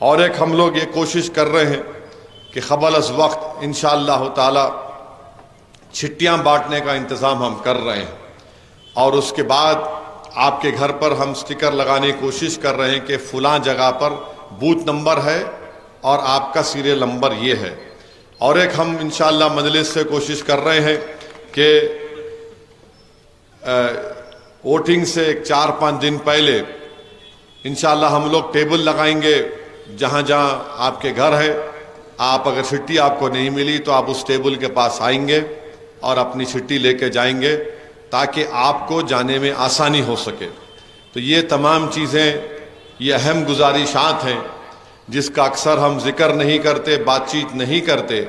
اور ایک ہم لوگ یہ کوشش کر رہے ہیں کہ قبل از وقت انشاءاللہ تعالی چھٹیاں بانٹنے کا انتظام ہم کر رہے ہیں، اور اس کے بعد آپ کے گھر پر ہم سٹیکر لگانے کی کوشش کر رہے ہیں کہ فلاں جگہ پر بوتھ نمبر ہے اور آپ کا سیریل نمبر یہ ہے۔ اور ایک ہم انشاءاللہ مجلس سے کوشش کر رہے ہیں کہ ووٹنگ سے 4-5 دن پہلے انشاءاللہ ہم لوگ ٹیبل لگائیں گے جہاں جہاں آپ کے گھر ہے۔ آپ اگر چھٹی آپ کو نہیں ملی تو آپ اس ٹیبل کے پاس آئیں گے اور اپنی چھٹی لے کے جائیں گے تاکہ آپ کو جانے میں آسانی ہو سکے۔ تو یہ تمام چیزیں، یہ اہم گزارشات ہیں جس کا اکثر ہم ذکر نہیں کرتے، بات چیت نہیں کرتے۔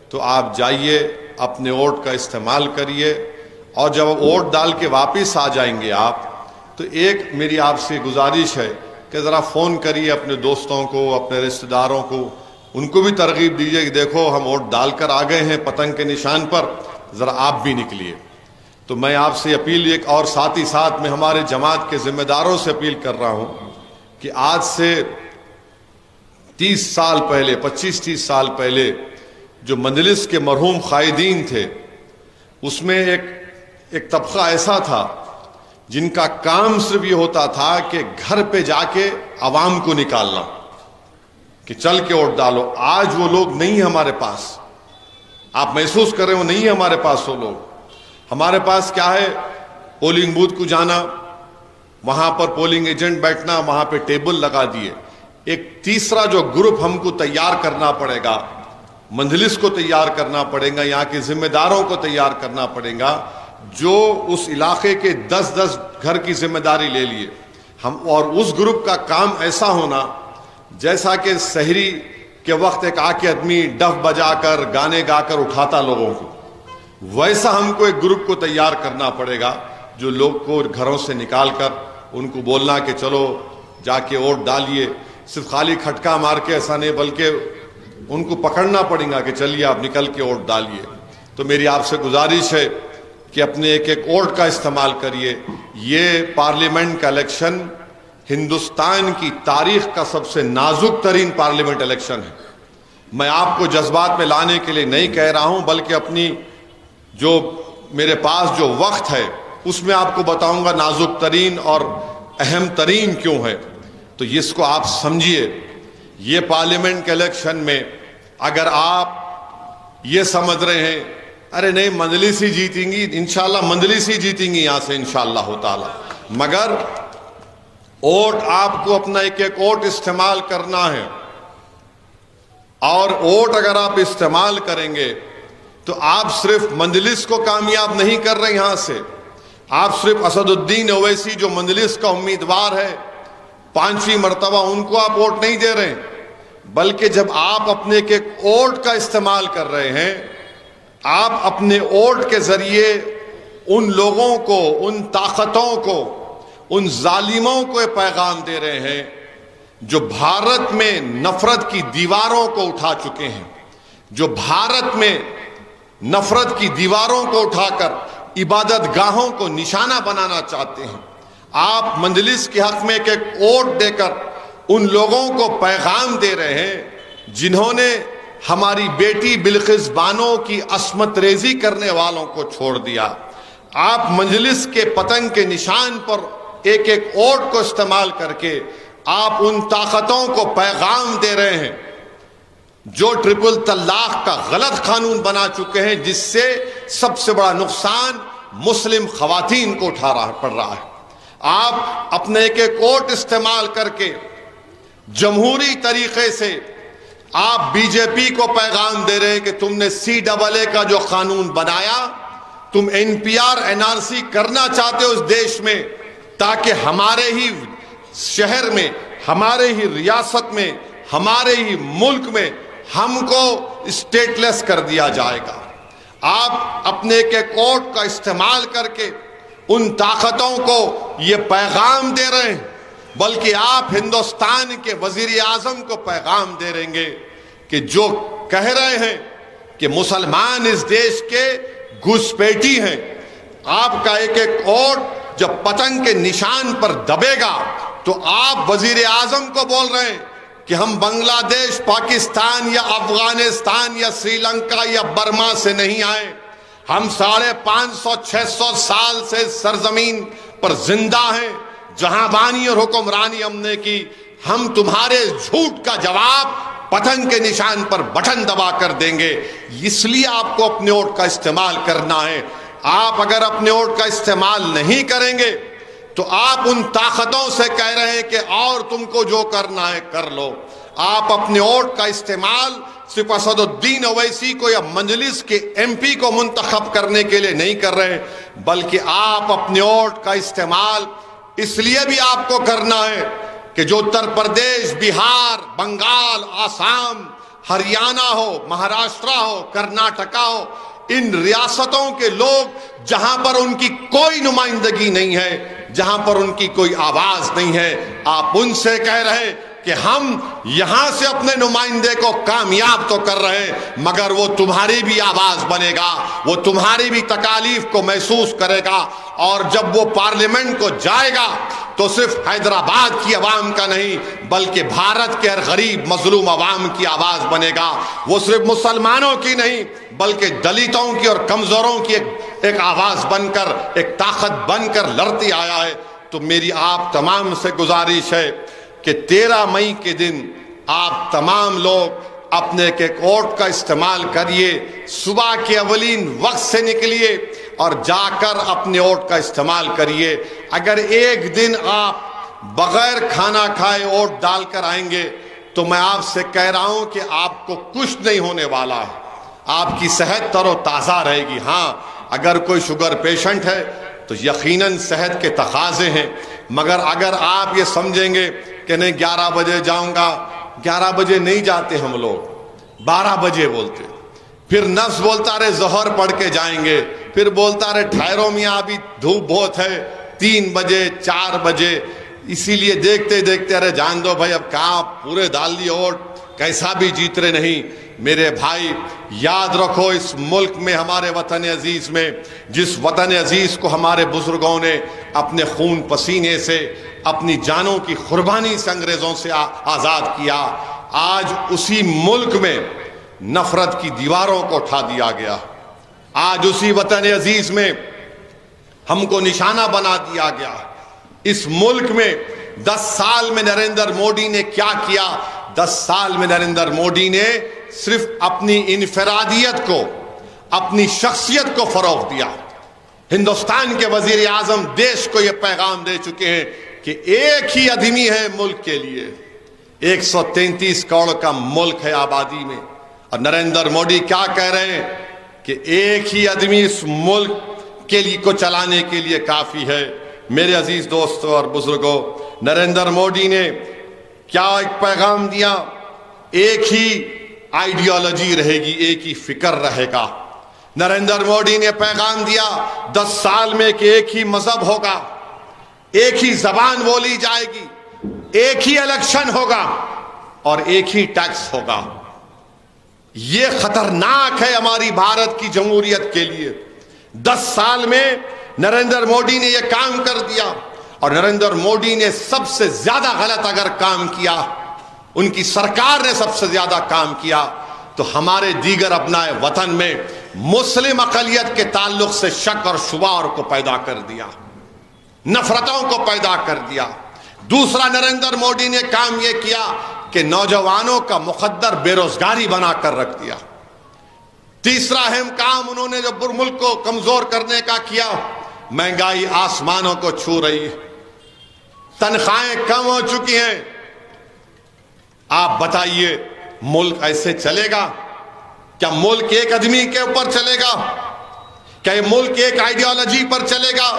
تو آپ جائیے، اپنے ووٹ کا استعمال کریے، اور جب ووٹ ڈال کے واپس آ جائیں گے آپ، تو ایک میری آپ سے گزارش ہے کہ ذرا فون کریے اپنے دوستوں کو، اپنے رشتہ داروں کو، ان کو بھی ترغیب دیجیے کہ دیکھو ہم ووٹ ڈال کر آ گئے ہیں پتنگ کے نشان پر، ذرا آپ بھی نکلیے۔ تو میں آپ سے اپیل، ایک اور ساتھ ہی ساتھ میں ہمارے جماعت کے ذمہ داروں سے اپیل کر رہا ہوں کہ آج سے 30 سال پہلے، 25-30 سال پہلے جو مجلس کے مرحوم قائدین تھے، اس میں ایک طبقہ ایسا تھا جن کا کام صرف یہ ہوتا تھا کہ گھر پہ جا کے عوام کو نکالنا کہ چل کے ووٹ ڈالو۔ آج وہ لوگ نہیں ہیں ہمارے پاس، آپ محسوس کر رہے ہو، نہیں ہے ہمارے پاس وہ لوگ۔ ہمارے پاس کیا ہے؟ پولنگ بوتھ کو جانا، وہاں پر پولنگ ایجنٹ بیٹھنا، وہاں پہ ٹیبل لگا دیے۔ ایک تیسرا جو گروپ ہم کو تیار کرنا پڑے گا، مجلس کو تیار کرنا پڑے گا، یہاں کے ذمہ داروں کو تیار کرنا پڑے گا، جو اس علاقے کے 10-10 گھر کی ذمہ داری لے لیے ہم، اور اس گروپ کا کام ایسا ہونا جیسا کہ سحری کے وقت ایک آ کے آدمی ڈف بجا کر گانے گا کر اٹھاتا لوگوں کو، ویسا ہم کو ایک گروپ کو تیار کرنا پڑے گا جو لوگ کو گھروں سے نکال کر ان کو بولنا کہ چلو جا کے ووٹ ڈالیے۔ صرف خالی کھٹکا مار کے ایسا نہیں، بلکہ ان کو پکڑنا پڑے گا کہ چلیے آپ نکل کے ووٹ ڈالیے۔ تو میری آپ سے گزارش ہے کہ اپنے ایک ووٹ کا استعمال کریے۔ یہ پارلیمنٹ کا الیکشن ہندوستان کی تاریخ کا سب سے نازک ترین پارلیمنٹ الیکشن ہے۔ میں آپ کو جذبات میں لانے کے لیے نہیں کہہ رہا ہوں، بلکہ اپنی جو میرے پاس جو وقت ہے اس میں آپ کو بتاؤں گا نازک ترین اور اہم ترین کیوں ہے۔ تو اس کو آپ سمجھیے، یہ پارلیمنٹ کے الیکشن میں اگر آپ یہ سمجھ رہے ہیں ارے نہیں مجلس ہی جیتیں گی، انشاءاللہ مجلس ہی جیتیں گی یہاں سے انشاءاللہ تعالی، مگر ووٹ آپ کو اپنا ایک ووٹ استعمال کرنا ہے، اور ووٹ اگر آپ استعمال کریں گے تو آپ صرف مجلس کو کامیاب نہیں کر رہے یہاں سے، آپ صرف اسد الدین اویسی جو مجلس کا امیدوار ہے 5ویں مرتبہ ان کو آپ ووٹ نہیں دے رہے، بلکہ جب آپ اپنے ایک ووٹ کا استعمال کر رہے ہیں، آپ اپنے ووٹ کے ذریعے ان لوگوں کو، ان طاقتوں کو، ان ظالموں کو یہ پیغام دے رہے ہیں جو بھارت میں نفرت کی دیواروں کو اٹھا چکے ہیں، جو بھارت میں نفرت کی دیواروں کو اٹھا کر عبادت گاہوں کو نشانہ بنانا چاہتے ہیں۔ آپ مجلس کے حق میں ایک ووٹ دے کر ان لوگوں کو پیغام دے رہے ہیں جنہوں نے ہماری بیٹی بلقیس بانو کی عصمت ریزی کرنے والوں کو چھوڑ دیا۔ آپ مجلس کے پتنگ کے نشان پر ایک ووٹ کو استعمال کر کے آپ ان طاقتوں کو پیغام دے رہے ہیں جو ٹرپل طلاق کا غلط قانون بنا چکے ہیں، جس سے سب سے بڑا نقصان مسلم خواتین کو پڑ رہا ہے۔ آپ اپنے ایک ووٹ استعمال کر کے جمہوری طریقے سے آپ بی جے پی کو پیغام دے رہے ہیں کہ تم نے CAA کا جو قانون بنایا، تم NPR NRC کرنا چاہتے ہو اس دیش میں، تاکہ ہمارے ہی شہر میں، ہمارے ہی ریاست میں، ہمارے ہی ملک میں ہم کو اسٹیٹ لیس کر دیا جائے گا۔ آپ اپنے ایک ووٹ کا استعمال کر کے ان طاقتوں کو یہ پیغام دے رہے ہیں، بلکہ آپ ہندوستان کے وزیر اعظم کو پیغام دے رہیں گے کہ جو کہہ رہے ہیں کہ مسلمان اس دیش کے گھسپیٹی ہیں، آپ کا ایک ووٹ جب پتنگ کے نشان پر دبے گا تو آپ وزیر اعظم کو بول رہے ہیں کہ ہم بنگلہ دیش، پاکستان یا افغانستان یا سری لنکا یا برما سے نہیں آئے. ہم 550-600 سال سے سرزمین پر زندہ ہیں جہاں بانی اور حکمرانی ہم نے کی. ہم تمہارے جھوٹ کا جواب پتنگ کے نشان پر بٹن دبا کر دیں گے. اس لیے آپ کو اپنے ووٹ کا استعمال کرنا ہے. آپ اگر اپنے ووٹ کا استعمال نہیں کریں گے تو آپ ان طاقتوں سے کہہ رہے ہیں کہ اور تم کو جو کرنا ہے کر لو. آپ اپنے ووٹ کا استعمال صرف اسد الدین اویسی کو یا مجلس کے ایم پی کو منتخب کرنے کے لیے نہیں کر رہے، بلکہ آپ اپنے ووٹ کا استعمال اس لیے بھی آپ کو کرنا ہے کہ جو اتر پردیش، بہار، بنگال، آسام، ہریانہ ہو، مہاراشٹرا ہو، کرناٹکا ہو، ان ریاستوں کے لوگ جہاں پر ان کی کوئی نمائندگی نہیں ہے، جہاں پر ان کی کوئی آواز نہیں ہے، آپ ان سے کہہ رہے کہ ہم یہاں سے اپنے نمائندے کو کامیاب تو کر رہے ہیں مگر وہ تمہاری بھی آواز بنے گا، وہ تمہاری بھی تکالیف کو محسوس کرے گا، اور جب وہ پارلیمنٹ کو جائے گا تو صرف حیدرآباد کی عوام کا نہیں بلکہ بھارت کے ہر غریب مظلوم عوام کی آواز بنے گا. وہ صرف مسلمانوں کی نہیں بلکہ دلتوں کی اور کمزوروں کی ایک آواز بن کر، ایک طاقت بن کر لڑتی آیا ہے. تو میری آپ تمام سے گزارش ہے کہ 13 مئی کے دن آپ تمام لوگ اپنے ایک ووٹ کا استعمال کریے. صبح کے اولین وقت سے نکلیے اور جا کر اپنے ووٹ کا استعمال کریے. اگر ایک دن آپ بغیر کھانا کھائے ووٹ ڈال کر آئیں گے تو میں آپ سے کہہ رہا ہوں کہ آپ کو کچھ نہیں ہونے والا ہے، آپ کی صحت تر و تازہ رہے گی. ہاں اگر کوئی شوگر پیشنٹ ہے تو یقیناً صحت کے تقاضے ہیں، مگر اگر آپ یہ سمجھیں گے کہ نہیں 11 بجے جاؤں گا، 11 بجے نہیں جاتے ہم لوگ، 12 بجے بولتے، پھر نفس بولتا رہے ظہر پڑھ کے جائیں گے، پھر بولتا رہے ٹھہرو میاں ابھی دھوپ بہت ہے، 3 بجے 4 بجے. اسی لیے دیکھتے دیکھتے ارے جان دو بھائی اب کہاں پورے ڈال دیے ووٹ، کیسا بھی جیت رہے نہیں. میرے بھائی یاد رکھو اس ملک میں، ہمارے وطن عزیز میں، جس وطن عزیز کو ہمارے بزرگوں نے اپنے خون پسینے سے، اپنی جانوں کی قربانی سے انگریزوں سے آزاد کیا، آج اسی ملک میں نفرت کی دیواروں کو اٹھا دیا گیا. آج اسی وطن عزیز میں ہم کو نشانہ بنا دیا گیا. اس ملک میں 10 سال میں نریندر مودی نے کیا کیا؟ 10 سال میں نریندر مودی نے صرف اپنی انفرادیت کو، اپنی شخصیت کو فروغ دیا. ہندوستان کے وزیر اعظم دیش کو یہ پیغام دے چکے ہیں کہ ایک ہی آدمی ہے ملک کے لیے، 133 کروڑ کا ملک ہے آبادی میں، اور نریندر مودی کیا کہہ رہے ہیں کہ ایک ہی آدمی اس ملک کے لیے کو چلانے کے لیے کافی ہے. میرے عزیز دوستوں اور بزرگوں، نریندر مودی نے کیا ایک پیغام دیا؟ ایک ہی آئیڈیالوجی رہے گی، ایک ہی فکر رہے گا. نریندر مودی نے پیغام دیا 10 سال میں کہ ایک ہی مذہب ہوگا، ایک ہی زبان بولی جائے گی، ایک ہی الیکشن ہوگا اور ایک ہی ٹیکس ہوگا. یہ خطرناک ہے ہماری بھارت کی جمہوریت کے لیے. 10 سال میں نریندر مودی نے یہ کام کر دیا، اور نریندر مودی نے سب سے زیادہ غلط اگر کام کیا، ان کی سرکار نے سب سے زیادہ کام کیا تو ہمارے دیگر ابنائے وطن میں مسلم اقلیت کے تعلق سے شک اور شبہ کو پیدا کر دیا، نفرتوں کو پیدا کر دیا. دوسرا نریندر مودی نے کام یہ کیا کہ نوجوانوں کا مقدر بے روزگاری بنا کر رکھ دیا. تیسرا اہم کام انہوں نے جو ملک کو کمزور کرنے کا کیا، مہنگائی آسمانوں کو چھو رہی ہے، تنخواہیں کم ہو چکی ہیں. آپ بتائیے ملک ایسے چلے گا؟ کیا ملک ایک آدمی کے اوپر چلے گا؟ کیا یہ ملک ایک آئیڈیالوجی پر چلے گا؟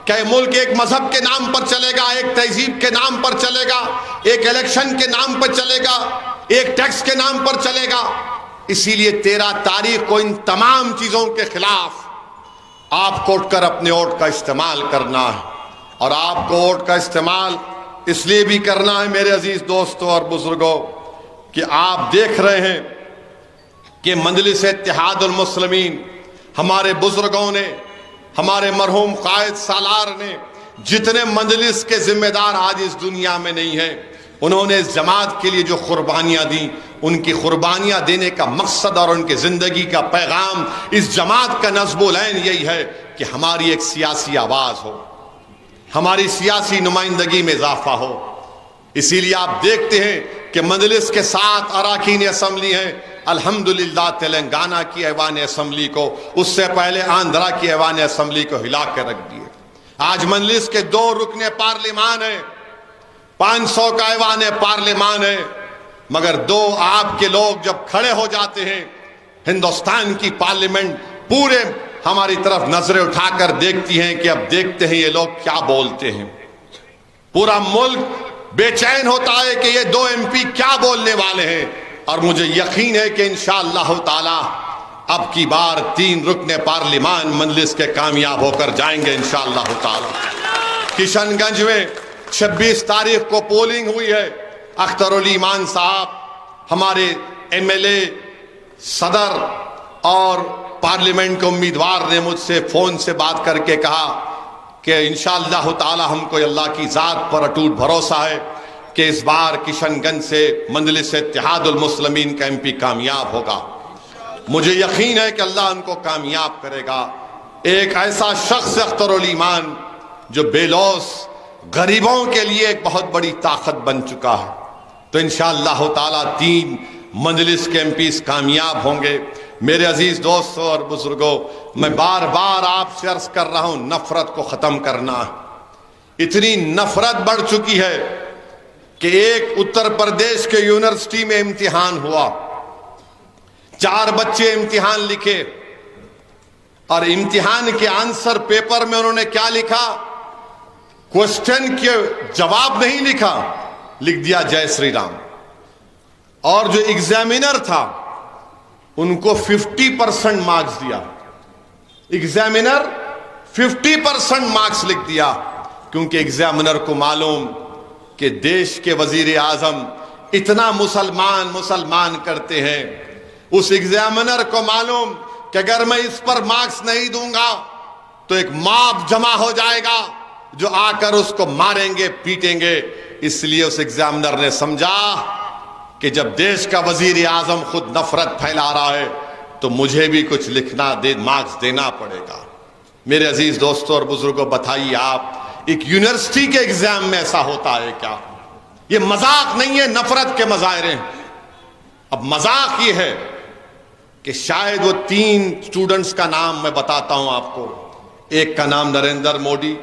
کیا یہ ملک ایک مذہب کے نام پر چلے گا، ایک تہذیب کے نام پر چلے گا، ایک الیکشن کے نام پر چلے گا، ایک ٹیکس کے نام پر چلے گا؟ اسی لیے 13 تاریخ کو ان تمام چیزوں کے خلاف آپ کو اٹھ کر اپنے ووٹ کا استعمال کرنا ہے. اور آپ کو ووٹ کا استعمال اس لیے بھی کرنا ہے میرے عزیز دوستوں اور بزرگوں کہ آپ دیکھ رہے ہیں کہ مجلس اتحاد المسلمین، ہمارے بزرگوں نے، ہمارے مرحوم قائد سالار نے، جتنے مجلس کے ذمہ دار آج اس دنیا میں نہیں ہیں، انہوں نے اس جماعت کے لیے جو قربانیاں دیں، ان کی قربانیاں دینے کا مقصد اور ان کی زندگی کا پیغام اس جماعت کا نصب العین یہی ہے کہ ہماری ایک سیاسی آواز ہو، ہماری سیاسی نمائندگی میں اضافہ ہو۔ اسی لیے آپ دیکھتے ہیں کہ مجلس کے 7 اراکین اسمبلی ہیں، الحمدللہ تلنگانہ کی ایوان اسمبلی کو، اس سے پہلے آندھرا کی ایوان اسمبلی کو ہلا کے رکھ دیے۔ آج مجلس کے 2 رکن پارلیمان ہیں، 500 کا ایوان پارلیمان ہے، مگر 2 آپ کے لوگ جب کھڑے ہو جاتے ہیں، ہندوستان کی پارلیمنٹ پورے ہماری طرف نظریں اٹھا کر دیکھتی ہیں کہ اب دیکھتے ہیں یہ لوگ کیا بولتے ہیں۔ پورا ملک بے چین ہوتا ہے کہ یہ 2 MP کیا بولنے والے ہیں، اور مجھے یقین ہے کہ انشاءاللہ تعالی اب کی بار 3 رکن پارلیمان مجلس کے کامیاب ہو کر جائیں گے انشاءاللہ تعالی۔ کشن گنج میں 26 تاریخ کو پولنگ ہوئی ہے۔ اختر علی ایمان صاحب ہمارے MLA، صدر اور پارلیمنٹ کے امیدوار نے مجھ سے فون سے بات کر کے کہا کہ انشاءاللہ تعالی ہم کو اللہ کی ذات پر اٹوٹ بھروسہ ہے کہ اس بار کشن گنج سے مجلس اتحاد المسلمین کا MP کامیاب ہوگا۔ مجھے یقین ہے کہ اللہ ان کو کامیاب کرے گا۔ ایک ایسا شخص اختر علی ایمان جو بے لوث غریبوں کے لیے ایک بہت بڑی طاقت بن چکا ہے، تو انشاءاللہ تعالی 3 مجلس کے MPs کامیاب ہوں گے۔ میرے عزیز دوستوں اور بزرگوں، میں بار بار آپ سے عرض کر رہا ہوں، نفرت کو ختم کرنا ہے۔ اتنی نفرت بڑھ چکی ہے کہ ایک اتر پردیش کے یونیورسٹی میں امتحان ہوا، 4 بچے امتحان لکھے، اور امتحان کے آنسر پیپر میں انہوں نے کیا لکھا؟ کوسچن کے جواب نہیں لکھا، لکھ دیا جے سری رام۔ اور جو ایگزامینر تھا ان کو 50% مارکس دیا، ایگزامینر 50% مارکس لکھ دیا، کیونکہ ایگزامینر کو معلوم کہ دیش کے وزیر اعظم اتنا مسلمان کرتے ہیں۔ اس ایگزامینر کو معلوم کہ اگر میں اس پر مارکس نہیں دوں گا تو ایک ماب جمع ہو جائے گا جو آ کر اس کو ماریں گے، پیٹیں گے۔ اس لیے اس ایگزامینر نے سمجھا کہ جب دیش کا وزیر اعظم خود نفرت پھیلا رہا ہے تو مجھے بھی کچھ لکھنا مارکس دینا پڑے گا۔ میرے عزیز دوستوں اور بزرگوں، بتائیے آپ ایک یونیورسٹی کے ایگزام میں ایسا ہوتا ہے کیا؟ یہ مذاق نہیں ہے، نفرت کے مظاہرے ہیں۔ اب مذاق یہ ہے کہ شاید وہ 3 اسٹوڈنٹس کا نام میں بتاتا ہوں آپ کو، ایک کا نام نریندر مودی،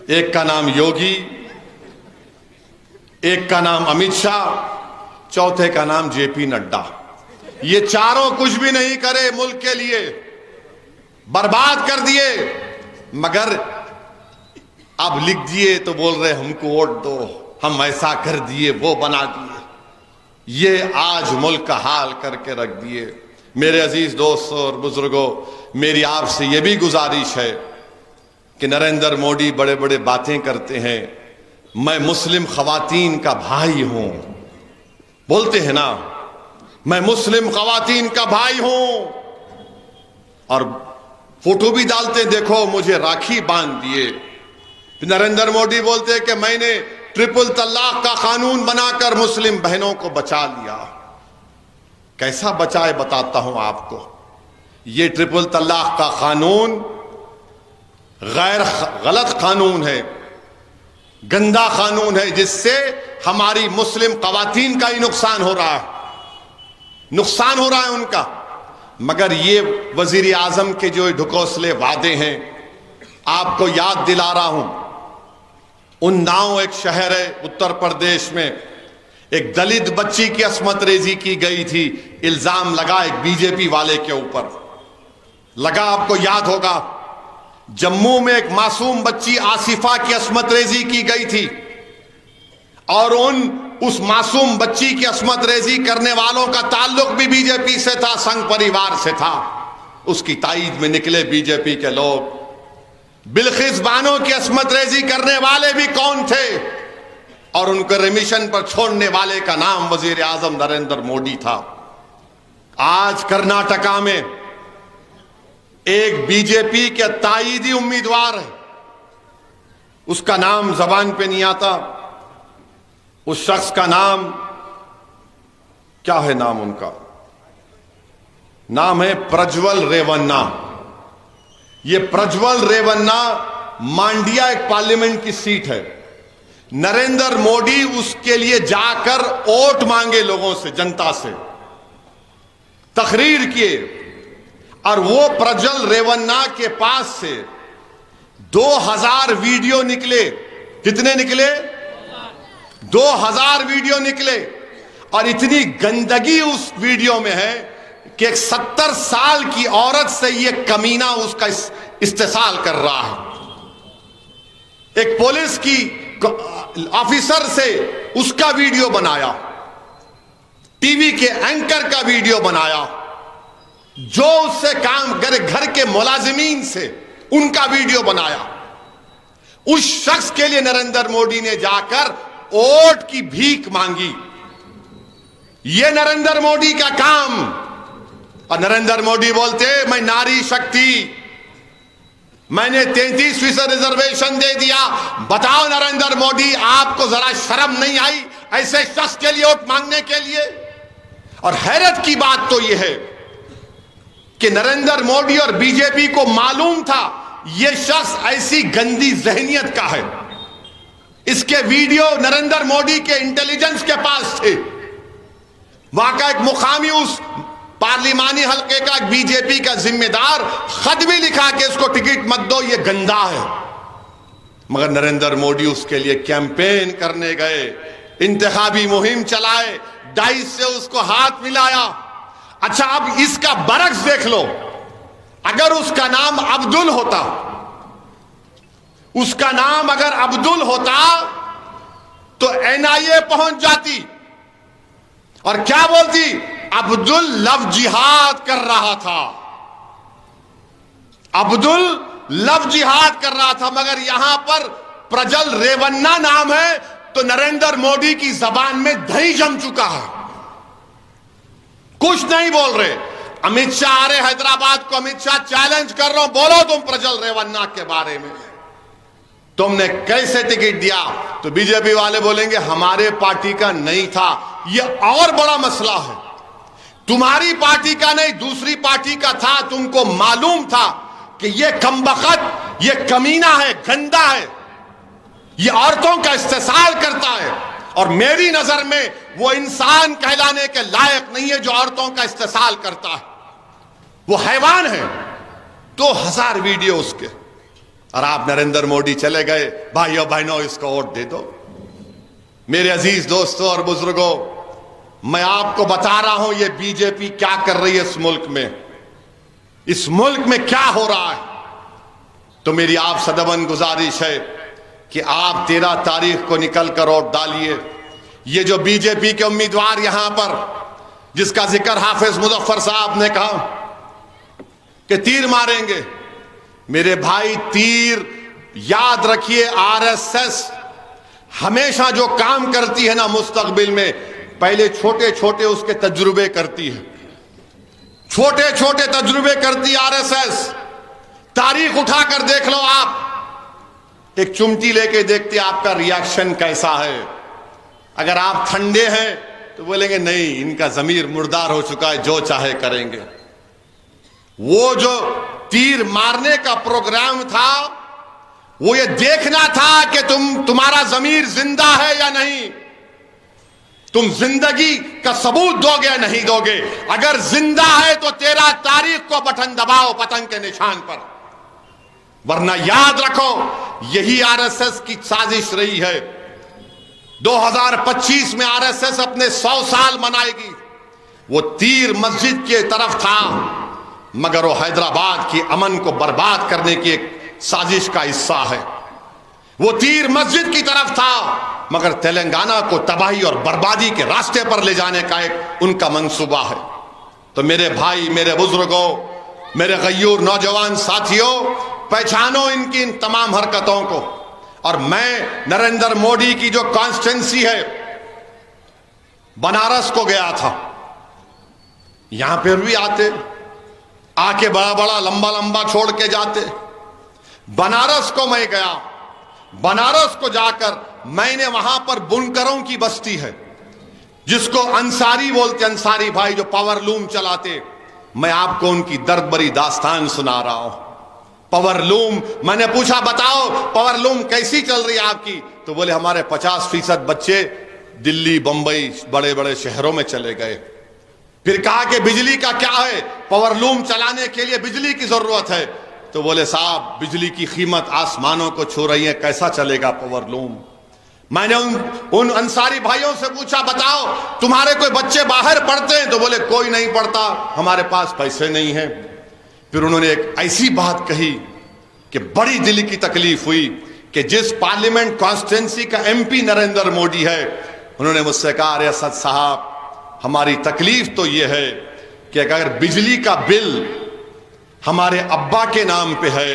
ایک کا نام یوگی، ایک کا نام امت شاہ، چوتھے کا نام JP نڈا۔ یہ چاروں کچھ بھی نہیں کرے ملک کے لیے، برباد کر دیے، مگر اب لکھ دیے تو بول رہے ہم کو ووٹ دو، ہم ایسا کر دیے، وہ بنا دیے۔ یہ آج ملک کا حال کر کے رکھ دیے۔ میرے عزیز دوستوں اور بزرگوں، میری آپ سے یہ بھی گزارش ہے کہ نریندر مودی بڑے بڑے باتیں کرتے ہیں، میں مسلم خواتین کا بھائی ہوں، بولتے ہیں نا، میں مسلم خواتین کا بھائی ہوں، اور فوٹو بھی ڈالتے، دیکھو مجھے راکھی باندھ دیے۔ نریندر مودی بولتے ہیں کہ میں نے 3 طلاق کا قانون بنا کر مسلم بہنوں کو بچا لیا۔ کیسا بچائے بتاتا ہوں آپ کو۔ یہ 3 طلاق کا قانون غلط قانون ہے، گندا قانون ہے، جس سے ہماری مسلم خواتین کا ہی نقصان ہو رہا ہے، نقصان ہو رہا ہے ان کا۔ مگر یہ وزیر اعظم کے جو ڈھکوسلے وعدے ہیں، آپ کو یاد دلا رہا ہوں، اناؤ ایک شہر ہے اتر پردیش میں، ایک دلت بچی کی عصمت ریزی کی گئی تھی، الزام لگا ایک BJP والے کے اوپر لگا، آپ کو یاد ہوگا۔ جموں میں ایک معصوم بچی آصفہ کی عصمت ریزی کی گئی تھی، اور اس معصوم بچی کی عصمت ریزی کرنے والوں کا تعلق بھی BJP سے تھا، سنگھ پریوار سے تھا۔ اس کی تائید میں نکلے BJP کے لوگ۔ بلخیس بانو کی عصمت ریزی کرنے والے بھی کون تھے، اور ان کو ریمیشن پر چھوڑنے والے کا نام وزیر اعظم نریندر مودی تھا۔ آج کرناٹکا میں ایک BJP کے تائیدی امیدوار ہے، اس کا نام زبان پہ نہیں آتا، اس شخص کا نام کیا ہے؟ نام ان کا نام ہے پرجول ریونا. یہ پرجول ریونا مانڈیا ایک پارلیمنٹ کی سیٹ ہے. نریندر مودی اس کے لیے جا کر ووٹ مانگے لوگوں سے، جنتا سے تقریر کیے، اور وہ پرجول ریونا کے پاس سے 2000 ویڈیو نکلے. کتنے نکلے؟ 2000 ویڈیو نکلے. اور اتنی گندگی اس ویڈیو میں ہے کہ ایک 70 سال کی عورت سے یہ کمینہ اس کا استحصال کر رہا ہے. ایک پولیس کی آفیسر سے اس کا ویڈیو بنایا، ٹی وی کے اینکر کا ویڈیو بنایا، جو اس سے کام کرے گھر کے ملازمین سے ان کا ویڈیو بنایا. اس شخص کے لیے نریندر مودی نے جا کر ووٹ کی بھیک مانگی. یہ نریندر مودی کا کام. اور نریندر مودی بولتے میں ناری شکتی، میں نے 33% ریزرویشن دے دیا. بتاؤ نریندر مودی، آپ کو ذرا شرم نہیں آئی ایسے شخص کے لیے ووٹ مانگنے کے لیے؟ اور حیرت کی بات تو یہ ہے کہ نریندر مودی اور بی جے پی کو معلوم تھا یہ شخص ایسی گندی ذہنیت کا ہے. اس کے ویڈیو نریندر مودی کے انٹیلیجنس کے پاس تھے. وہاں کا ایک مقامی اس پارلیمانی حلقے کا بی جے پی کا ذمہ دار خط بھی لکھا کہ اس کو ٹکٹ مت دو، یہ گندا ہے. مگر نریندر مودی اس کے لیے کیمپین کرنے گئے، انتخابی مہم چلائے، ڈائس سے اس کو ہاتھ ملایا. اچھا اب اس کا برعکس دیکھ لو. اگر اس کا نام عبدل ہوتا، اس کا نام اگر عبدل ہوتا تو NIA پہنچ جاتی اور کیا بولتی؟ عبدل لو جہاد کر رہا تھا، عبدل لو جہاد کر رہا تھا. مگر یہاں پر پرجول ریونا نام ہے تو نریندر مودی کی زبان میں دہی جم چکا ہے، کچھ نہیں بول رہے. امت شاہ آ رہے حیدرآباد کو، امت شاہ چیلنج کر رہا ہوں، بولو تم پرجول ریونا کے بارے میں تم نے کیسے ٹکٹ دیا؟ تو بی جے پی والے بولیں گے ہمارے پارٹی کا نہیں تھا. یہ اور بڑا مسئلہ ہے. تمہاری پارٹی کا نہیں، دوسری پارٹی کا تھا. تم کو معلوم تھا کہ یہ کمبخت، یہ کمینہ ہے، گندا ہے، یہ عورتوں کا استحصال کرتا ہے. اور میری نظر میں وہ انسان کہلانے کے لائق نہیں ہے جو عورتوں کا استحصال کرتا ہے. وہ حیوان ہے. 2000 ویڈیو اس کے. اور آپ نریندر مودی چلے گئے، بھائیو بہنوں اس کو ووٹ دے دو. میرے عزیز دوستوں اور بزرگوں، میں آپ کو بتا رہا ہوں یہ بی جے پی کیا کر رہی ہے اس ملک میں، اس ملک میں کیا ہو رہا ہے. تو میری آپ سے دبن گزارش ہے کہ آپ 13 تاریخ کو نکل کر ووٹ ڈالیے. یہ جو بی جے پی کے امیدوار یہاں پر، جس کا ذکر حافظ مظفر صاحب نے کہا کہ تیر ماریں گے، میرے بھائی تیر یاد رکھیے. RSS ہمیشہ جو کام کرتی ہے نا مستقبل میں، پہلے چھوٹے چھوٹے اس کے تجربے کرتی ہے، چھوٹے چھوٹے تجربے کرتی RSS. تاریخ اٹھا کر دیکھ لو آپ، ایک چمٹی لے کے دیکھتے آپ کا ریاکشن کیسا ہے. اگر آپ ٹھنڈے ہیں تو بولیں گے نہیں ان کا ضمیر مردار ہو چکا ہے، جو چاہے کریں گے. وہ جو تیر مارنے کا پروگرام تھا وہ یہ دیکھنا تھا کہ تمہارا ضمیر زندہ ہے یا نہیں، تم زندگی کا ثبوت دو گے یا نہیں دو گے. اگر زندہ ہے تو 13 تاریخ کو بٹن دباؤ پتنگ کے نشان پر، ورنہ یاد رکھو یہی RSS کی سازش رہی ہے. 2025 میں RSS اپنے 100 سال منائے گی. وہ تیر مسجد کی طرف تھا مگر وہ حیدرآباد کی امن کو برباد کرنے کی ایک سازش کا حصہ ہے. وہ تیر مسجد کی طرف تھا مگر تلنگانہ کو تباہی اور بربادی کے راستے پر لے جانے کا ایک ان کا منصوبہ ہے. تو میرے بھائی، میرے بزرگوں، میرے غیور نوجوان ساتھیوں، پہچانو ان کی ان تمام حرکتوں کو. اور میں نریندر مودی کی جو کانسٹیٹنسی ہے بنارس کو گیا تھا، یہاں پہ بھی آتے، آ کے بڑا بڑا لمبا لمبا چھوڑ کے جاتے. بنارس کو میں گیا، بنارس کو جا کر میں نے وہاں پر بنکروں کی بستی ہے جس کو انصاری بولتے، انصاری بھائی جو پاور لوم چلاتے، میں آپ کو ان کی درد بری داستان سنا رہا ہوں۔ پاور لوم، میں نے پوچھا بتاؤ پاور لوم کیسی چل رہی ہے آپ کی؟ تو بولے ہمارے 50% بچے دلی بمبئی بڑے بڑے شہروں میں چلے گئے۔ پھر کہا کہ بجلی کا کیا ہے؟ پاور لوم چلانے کے لیے بجلی کی ضرورت ہے۔ تو بولے صاحب بجلی کی قیمت آسمانوں کو چھو رہی ہے، کیسا چلے گا پاور لوم؟ میں نے ان انصاری بھائیوں سے پوچھا بتاؤ تمہارے کوئی بچے باہر پڑھتے ہیں؟ تو بولے کوئی نہیں پڑھتا، ہمارے پاس پیسے نہیں ہیں۔ پھر انہوں نے ایک ایسی بات کہی کہ بڑی دل کی تکلیف ہوئی کہ جس پارلیمنٹ کانسٹیٹنسی کا ایم پی نریندر مودی ہے، انہوں نے مجھ سے کہا ارے اسد صاحب ہماری تکلیف تو یہ ہے کہ اگر بجلی کا بل ہمارے ابا کے نام پہ ہے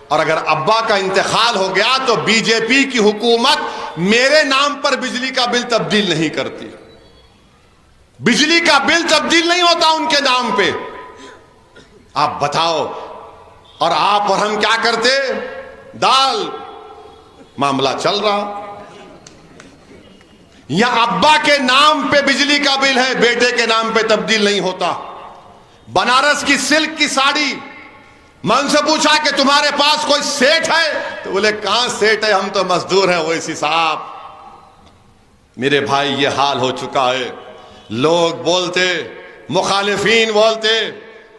اور اگر ابا کا انتقال ہو گیا تو بی جے پی کی حکومت میرے نام پر بجلی کا بل تبدیل نہیں کرتی، بجلی کا بل تبدیل نہیں ہوتا ان کے نام پہ۔ آپ بتاؤ، اور آپ اور ہم کیا کرتے؟ دال معاملہ چل رہا، یا ابا کے نام پہ بجلی کا بل ہے، بیٹے کے نام پہ تبدیل نہیں ہوتا۔ بنارس کی سلک کی ساڑی، میں ان سے پوچھا کہ تمہارے پاس کوئی سیٹ ہے؟ تو بولے کہاں سیٹ ہے، ہم تو مزدور ہیں ویسی صاحب۔ میرے بھائی یہ حال ہو چکا ہے، لوگ بولتے، مخالفین بولتے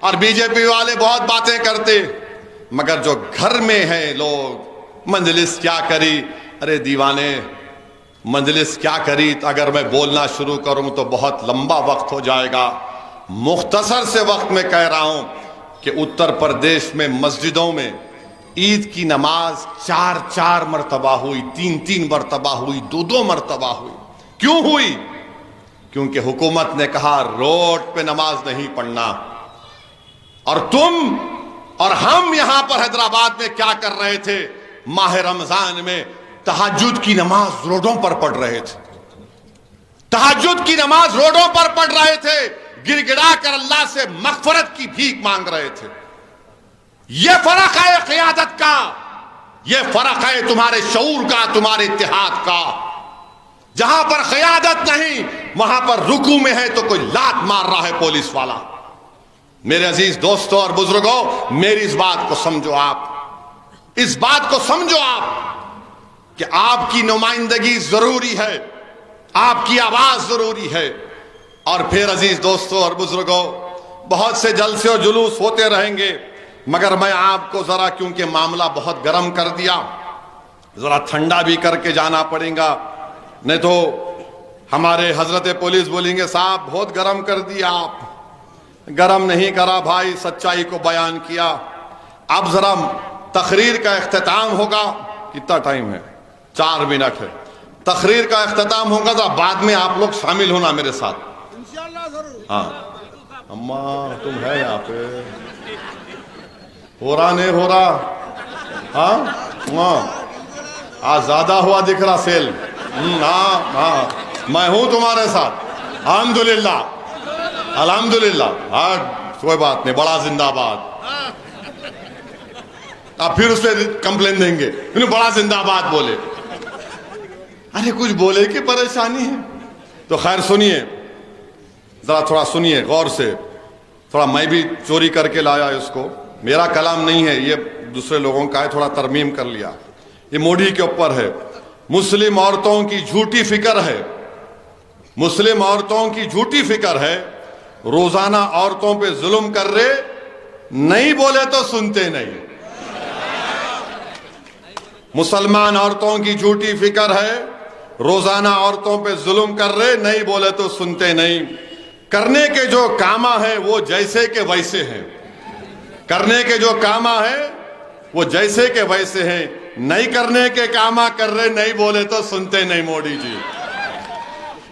اور بی جے پی والے بہت باتیں کرتے، مگر جو گھر میں ہیں لوگ، مجلس کیا کری؟ ارے دیوانے مجلس کیا کری؟ اگر میں بولنا شروع کروں تو بہت لمبا وقت ہو جائے گا۔ مختصر سے وقت میں کہہ رہا ہوں کہ اتر پردیش میں مسجدوں میں عید کی نماز 4 مرتبہ ہوئی، 3 مرتبہ ہوئی، 2 مرتبہ ہوئی۔ کیوں ہوئی؟ کیونکہ حکومت نے کہا روڈ پہ نماز نہیں پڑھنا۔ اور تم اور ہم یہاں پر حیدرآباد میں کیا کر رہے تھے؟ ماہ رمضان میں تہجد کی نماز روڈوں پر پڑھ رہے تھے، تہجد کی نماز روڈوں پر پڑھ رہے تھے، گر گڑا کر اللہ سے مغفرت کی بھیک مانگ رہے تھے۔ یہ فرق ہے قیادت کا، یہ فرق ہے تمہارے شعور کا، تمہارے اتحاد کا۔ جہاں پر قیادت نہیں وہاں پر رکوع میں ہے تو کوئی لات مار رہا ہے پولیس والا۔ میرے عزیز دوستوں اور بزرگوں، میری اس بات کو سمجھو، آپ اس بات کو سمجھو آپ کہ آپ کی نمائندگی ضروری ہے، آپ کی آواز ضروری ہے۔ اور پھر عزیز دوستوں اور بزرگوں، بہت سے جلسے اور جلوس ہوتے رہیں گے، مگر میں آپ کو ذرا کیونکہ معاملہ بہت گرم کر دیا، ذرا ٹھنڈا بھی کر کے جانا پڑے گا، نہیں تو ہمارے حضرت پولیس بولیں گے صاحب بہت گرم کر دیا آپ۔ گرم نہیں کرا بھائی، سچائی کو بیان کیا۔ اب ذرا تقریر کا اختتام ہوگا، کتنا ٹائم ہے؟ 4 منٹ ہے۔ تقریر کا اختتام ہوگا تو بعد میں آپ لوگ شامل ہونا میرے ساتھ انشاءاللہ ضرور۔ ہاں اماں تم ہے یہاں پہ؟ ہو رہا نہیں ہو رہا؟ ہاں آج زیادہ ہوا دکھ رہا سیل۔ ہاں میں ہوں تمہارے ساتھ الحمدللہ الحمدللہ۔ ہاں کوئی بات نہیں، بڑا زندہ آباد۔ آپ پھر اس پہ کمپلین دیں گے انہیں بڑا زندہ آباد بولے۔ ارے کچھ بولے کہ پریشانی ہے تو خیر سنیے، ذرا تھوڑا سنیے غور سے، تھوڑا میں بھی چوری کر کے لایا اس کو، میرا کلام نہیں ہے یہ، دوسرے لوگوں کا ہے، تھوڑا ترمیم کر لیا۔ یہ مودی کے اوپر ہے۔ مسلم عورتوں کی جھوٹی فکر ہے، مسلم عورتوں کی جھوٹی فکر ہے، روزانہ عورتوں پہ ظلم کر رہے، نہیں بولے تو سنتے نہیں۔ مسلمان عورتوں کی جھوٹی فکر ہے، روزانہ عورتوں پہ ظلم کر رہے، نہیں بولے تو سنتے نہیں۔ کرنے کے جو کامہ ہیں وہ جیسے کہ ویسے ہیں، کرنے کے جو کامہ ہیں وہ جیسے کہ ویسے ہیں، نہیں کرنے کے کامہ کر رہے، نہیں بولے تو سنتے نہیں۔ مودی جی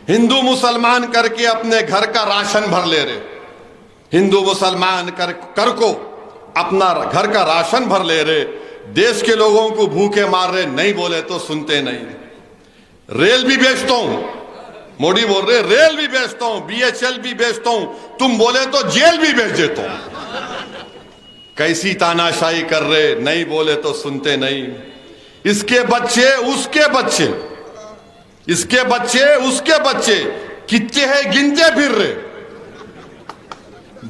ہندو مسلمان کر کے اپنے گھر کا راشن بھر لے رہے، ہندو مسلمان کر کو اپنا گھر کا راشن بھر لے رہے، دیش کے لوگوں کو بھوکے مار رہے، نہیں بولے تو سنتے نہیں۔ ریل بھی بیچتا ہوں، مودی بول رہے ریل بھی بیچتا ہوں، بی ایچ ایل بھی بیچتا ہوں، تم بولے تو جیل بھی بیچ دیتا ہوں۔ کیسی تاناشائی کر رہے، نہیں بولے تو سنتے نہیں۔ اس کے بچے اس کے بچے، اس کے بچے اس کے بچے کتنے ہیں گنتے پھر رہے،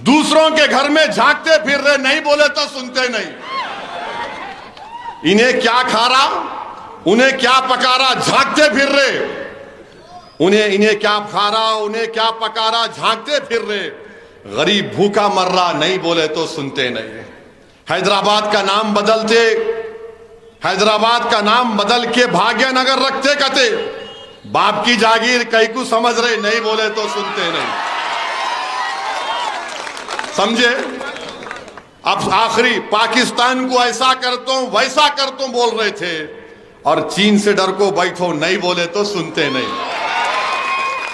دوسروں کے گھر میں جھانکتے پھر رہے، نہیں بولے تو سنتے نہیں. انہیں کیا کھا رہا، انہیں کیا پکا رہا، جھانکتے پھر رہے. انہیں کیا کھا رہا، انہیں کیا پکا رہا، جھانکتے پھر رہے. غریب بھوکا مر رہا، نہیں بولے تو سنتے نہیں. حیدرآباد کا نام بدلتے، حیدرآباد کا نام بدل کے بھاگیہ نگر رکھتے کہتے. باپ کی جاگیر کئی کو سمجھ رہے، نہیں بولے تو سنتے نہیں. سمجھے؟ اب آخری پاکستان کو ایسا کرتا ہوں ویسا کرتا ہوں بول رہے تھے، اور چین سے ڈر کو بیٹھو، نہیں بولے تو سنتے نہیں.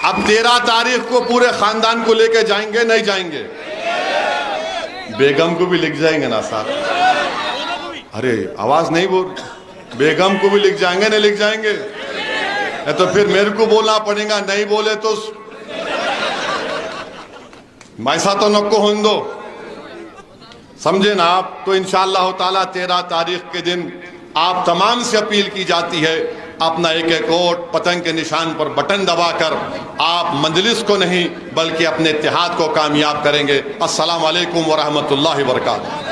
اب 13 تاریخ کو پورے خاندان کو لے کے جائیں گے، نہیں جائیں گے؟ بیگم کو بھی لکھ جائیں گے نا ساتھ؟ ارے آواز نہیں بول، بیگم کو بھی لکھ جائیں گے، نہیں لکھ جائیں گے؟ تو پھر میرے کو بولنا پڑے گا، نہیں بولے تو ایسا تو نکو ہون دو. سمجھے نا آپ؟ تو انشاءاللہ تعالیٰ 13 تاریخ کے دن آپ تمام سے اپیل کی جاتی ہے، اپنا ایک ایک ووٹ پتنگ کے نشان پر بٹن دبا کر آپ مجلس کو نہیں بلکہ اپنے اتحاد کو کامیاب کریں گے. السلام علیکم ورحمۃ اللہ وبرکاتہ.